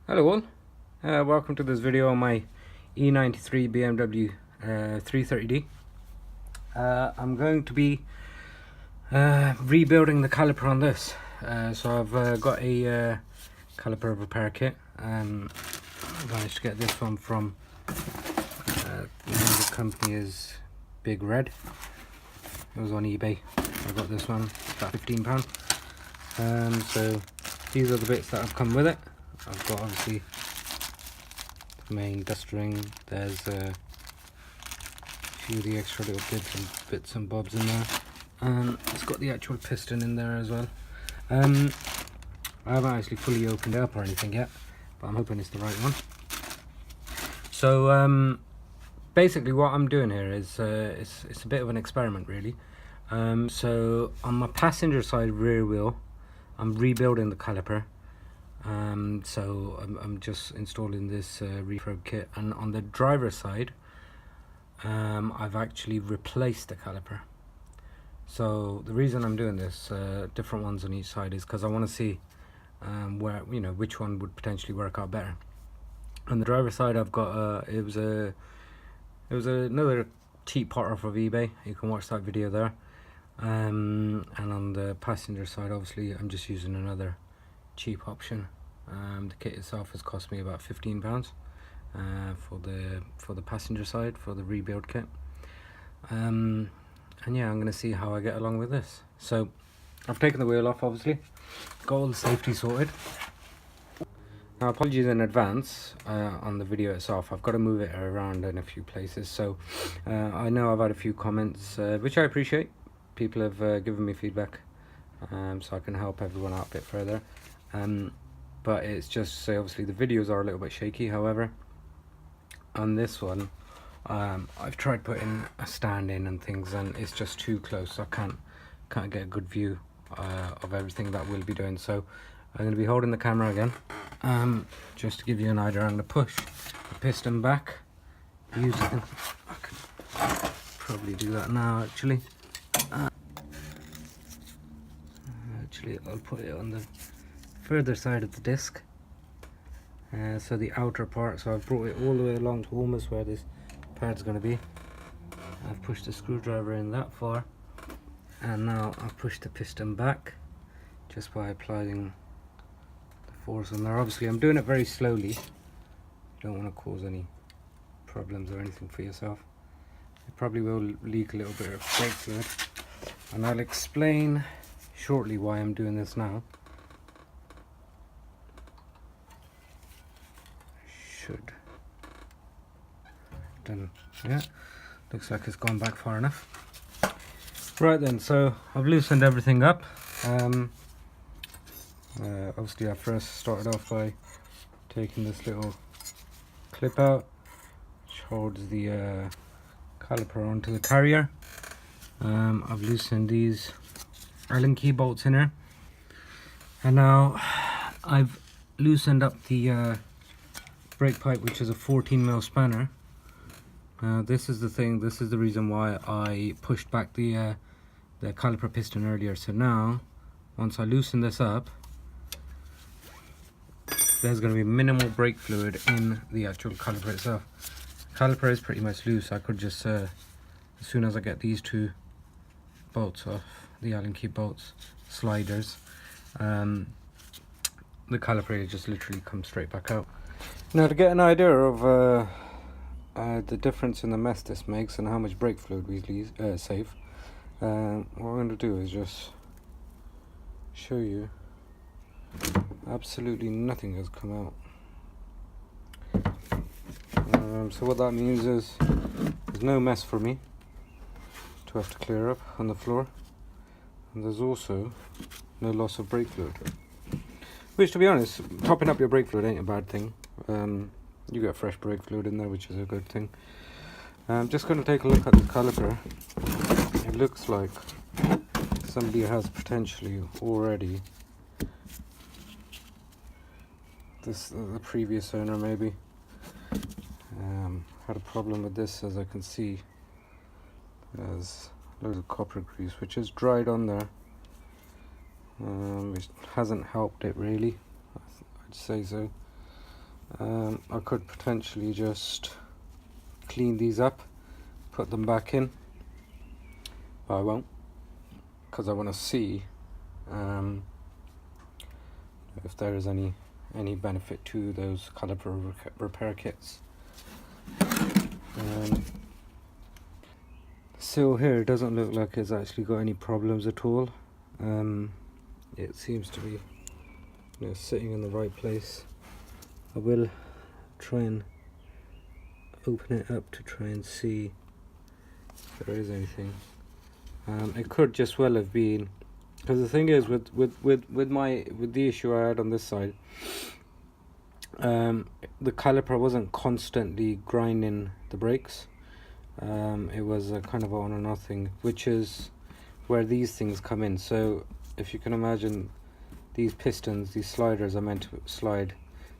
Hello all, welcome to this video on my E93 BMW 330D. I'm going to be rebuilding the caliper on this. So I've got a caliper repair kit. I managed to get this one from the name of the company is Big Red. It was on eBay. I got this one, about £15. So these are the bits that have come with it. I've got obviously the main dust ring. There's a few of the extra little bits and bobs in there, and it's got the actual piston in there as well. I haven't actually fully opened it up or anything yet, but I'm hoping it's the right one. So basically what I'm doing here is it's a bit of an experiment really. So on my passenger side rear wheel, I'm rebuilding the caliper. So I'm just installing this refurb kit, and on the driver's side I've actually replaced the caliper. So the reason I'm doing this, different ones on each side, is because I want to see where, you know, which one would potentially work out better. On the driver's side I've got it was another cheap pot off of eBay. You can watch that video there. And on the passenger side obviously I'm just using another cheap option. The kit itself has cost me about £15 for the passenger side, for the rebuild kit. And yeah, I'm going to see how I get along with this. So I've taken the wheel off, obviously, got all the safety sorted. Now apologies in advance on the video itself. I've got to move it around in a few places. So I know I've had a few comments, which I appreciate. People have given me feedback, so I can help everyone out a bit further. But it's just, so obviously the videos are a little bit shaky. However, on this one I've tried putting a stand in and things, and it's just too close, so I can't get a good view of everything that we'll be doing. So I'm going to be holding the camera again, just to give you an idea. I'm going to push the piston back using, I could probably do that now actually. Actually I'll put it on the further side of the disc, so the outer part. So I've brought it all the way along to almost where this part's going to be. I've pushed the screwdriver in that far, and now I've pushed the piston back just by applying the force on there. Obviously I'm doing it very slowly. You don't want to cause any problems or anything for yourself. It probably will leak a little bit of brake fluid, and I'll explain shortly why I'm doing this now. Should done. Yeah, looks like it's gone back far enough. Right then, so I've loosened everything up. Obviously I first started off by taking this little clip out, which holds the caliper onto the carrier. I've loosened these Allen key bolts in here, and now I've loosened up the brake pipe, which is a 14mm spanner. This is the thing, this is the reason why I pushed back the caliper piston earlier. So now once I loosen this up, there's going to be minimal brake fluid in the actual caliper itself. Caliper is pretty much loose. I could just as soon as I get these two bolts off, the Allen key bolts, sliders, the caliper just literally comes straight back out. Now to get an idea of the difference in the mess this makes and how much brake fluid we save, what I'm going to do is just show you absolutely nothing has come out. So what that means is there's no mess for me to have to clear up on the floor, and there's also no loss of brake fluid, which, to be honest, topping up your brake fluid ain't a bad thing. You get fresh brake fluid in there, which is a good thing. I'm just going to take a look at the caliper. It looks like somebody has potentially already, the previous owner maybe, had a problem with this. As I can see, there's loads of copper grease which is dried on there, which hasn't helped it really, I'd say so. I could potentially just clean these up, put them back in, but I won't, because I want to see if there is any benefit to those caliper repair kits. The sill here doesn't look like it's actually got any problems at all. It seems to be, sitting in the right place. I will try and open it up to try and see if there is anything. It could just well have been, because the thing is with the issue I had on this side, the caliper wasn't constantly grinding the brakes. It was a kind of on and off thing, which is where these things come in. So if you can imagine, these pistons, these sliders are meant to slide.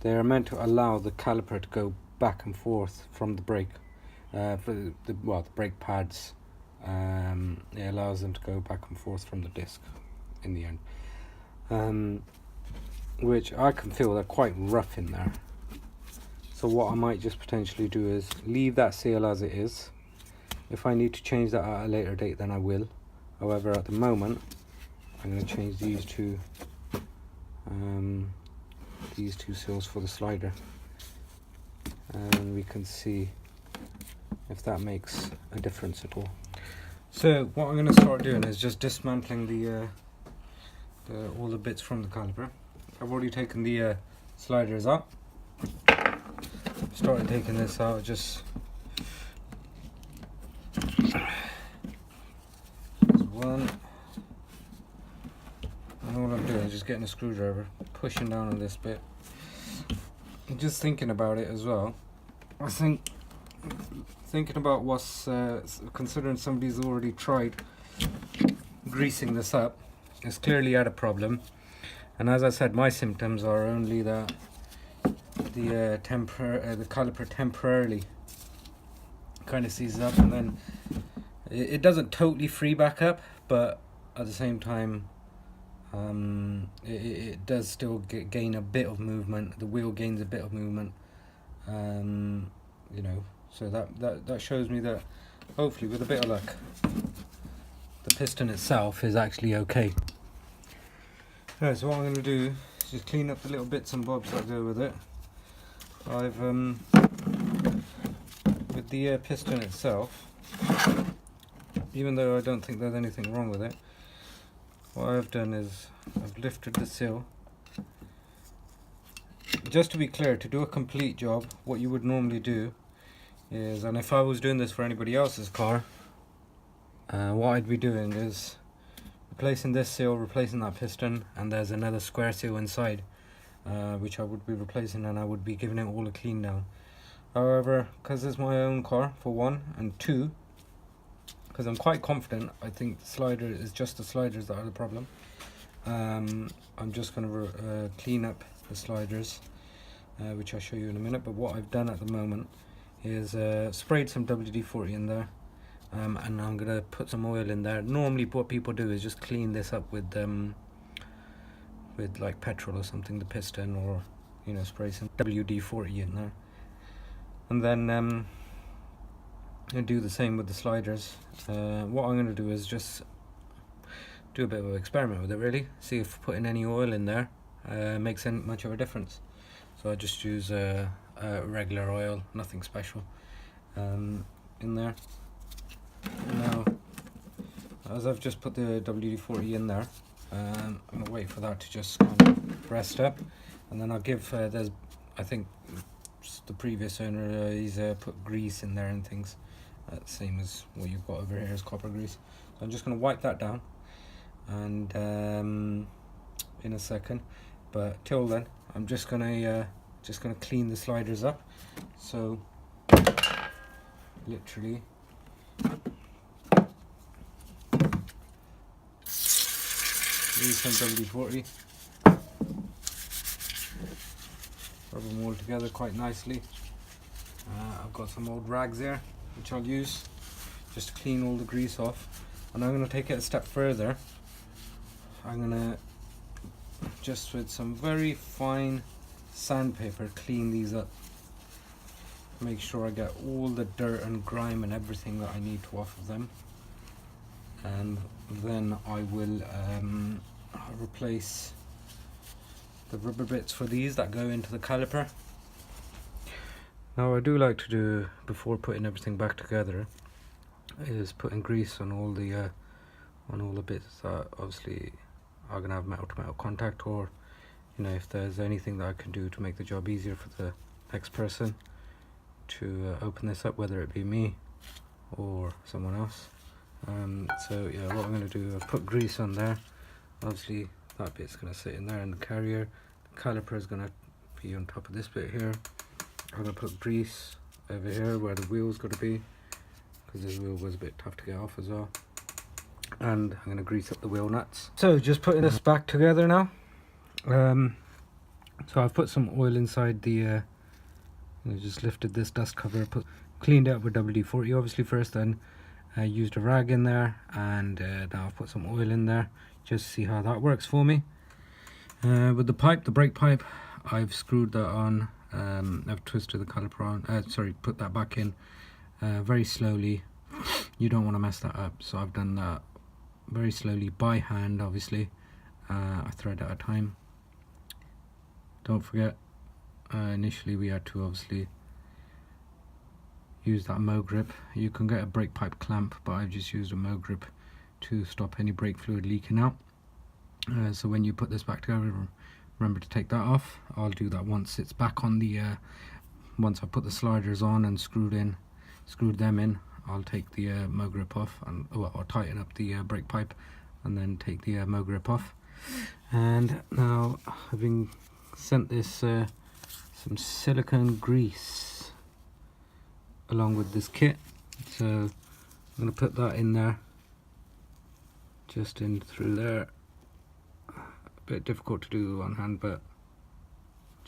They are meant to allow the caliper to go back and forth from the brake, for the brake pads. It allows them to go back and forth from the disc in the end, which I can feel they're quite rough in there. So what I might just potentially do is leave that seal as it is. If I need to change that at a later date, then I will. However, at the moment, I'm going to change these two seals for the slider, and we can see if that makes a difference at all. So what I'm going to start doing is just dismantling all the bits from the caliper. I've already taken the sliders out. Started taking this out, just there's one, and all I'm doing is just getting a screwdriver, pushing down on this bit. And just thinking about it as well, I think thinking about what's considering somebody's already tried greasing this up, it's clearly had a problem. And as I said, my symptoms are only that the caliper temporarily kind of seizes up, and then it doesn't totally free back up, but at the same time it does still gain a bit of movement. The wheel gains a bit of movement, so that shows me that hopefully with a bit of luck the piston itself is actually okay. Alright, so what I'm going to do is just clean up the little bits and bobs that go with it. I've with the piston itself, even though I don't think there's anything wrong with it, what I've done is I've lifted the sill. Just to be clear, to do a complete job, what you would normally do is, and if I was doing this for anybody else's car, what I'd be doing is replacing this seal, replacing that piston, and there's another square seal inside, which I would be replacing, and I would be giving it all a clean down. However, because it's my own car, for one, and two, because I'm quite confident, I think the slider is just the sliders that are the problem. I'm just going to clean up the sliders, which I'll show you in a minute. But what I've done at the moment is sprayed some WD-40 in there, and I'm going to put some oil in there. Normally what people do is just clean this up with like petrol or something, the piston, or spray some WD-40 in there, and then and do the same with the sliders. What I'm going to do is just do a bit of an experiment with it, really, see if putting any oil in there makes any much of a difference. So I just use regular oil, nothing special, in there. Now, as I've just put the WD-40 in there, I'm going to wait for that to just kind of rest up, and then I'll give, I think the previous owner, he's put grease in there and things, same as what you've got over here is copper grease. So I'm just going to wipe that down, and in a second, but till then I'm just gonna clean the sliders up. So literally use some WD-40, rub them all together quite nicely. I've got some old rags there which I'll use just to clean all the grease off, and I'm going to take it a step further. I'm going to just with some very fine sandpaper, clean these up, make sure I get all the dirt and grime and everything that I need to off of them, and then I will replace the rubber bits for these that go into the caliper. Now I do like to do, before putting everything back together, is putting grease on all the bits that obviously are gonna have metal to metal contact, or you know, if there's anything that I can do to make the job easier for the next person to open this up, whether it be me or someone else. So yeah, what I'm going to do, I've put grease on there. Obviously that bit's going to sit in there in the carrier. The caliper is going to be on top of this bit here. I'm going to put grease over here where the wheel's going to be, because this wheel was a bit tough to get off as well. And I'm going to grease up the wheel nuts. So just putting this back together now. So I've put some oil inside the I just lifted this dust cover, cleaned it up with WD-40 obviously first, then I used a rag in there, and now I've put some oil in there just to see how that works for me. With the pipe, the brake pipe, I've screwed that on. I've twisted the caliper on, put that back in very slowly. You don't want to mess that up, so I've done that very slowly by hand, obviously, a thread at a time. Don't forget, initially we had to obviously use that Mo grip. You can get a brake pipe clamp, but I've just used a Mo grip to stop any brake fluid leaking out. So when you put this back together, remember to take that off. I'll do that once it's back on the once I put the sliders on and screwed them in. I'll take the Mo grip off, and I'll tighten up the brake pipe and then take the Mo grip off. And now having sent this some silicone grease along with this kit, so I'm going to put that in there, just in through there. A bit difficult to do with one hand, but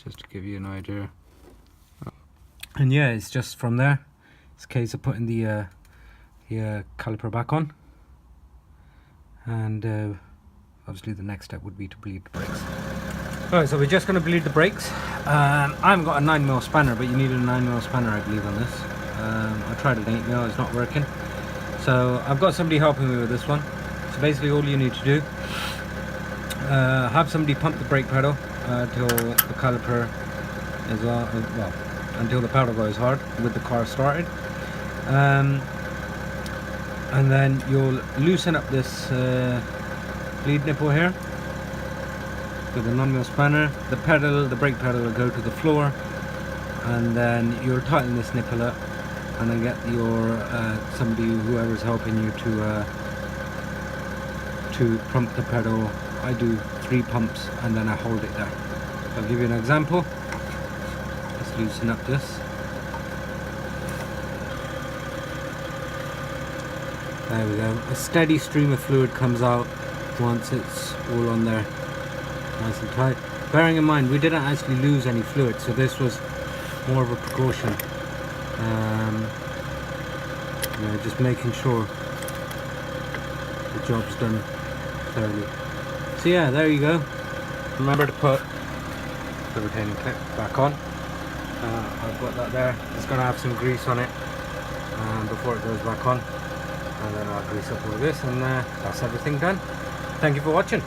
just to give you an idea. And yeah, it's just from there, it's a case of putting the caliper back on, and obviously the next step would be to bleed the brakes. Alright, so we're just going to bleed the brakes. I haven't got a 9mm spanner, but you need a 9mm spanner, I believe, on this. I tried an 8mm, it's not working. So I've got somebody helping me with this one. So basically all you need to do, have somebody pump the brake pedal till the caliper is well, until the pedal goes hard with the car started. And then you'll loosen up this bleed nipple here with a 9mm spanner. The brake pedal will go to the floor, and then you'll tighten this nipple up, and then get your whoever's helping you to pump the pedal. I do 3 pumps and then I hold it there. I'll give you an example. Let's loosen up this. There we go. A steady stream of fluid comes out once it's all on there, nice and tight. Bearing in mind we didn't actually lose any fluid, so this was more of a precaution. You know, just making sure the job's done thoroughly. So yeah, there you go. Remember to put the retaining clip back on. I've got that there. It's going to have some grease on it before it goes back on, and then I'll grease up all this, and that's everything done. Thank you for watching.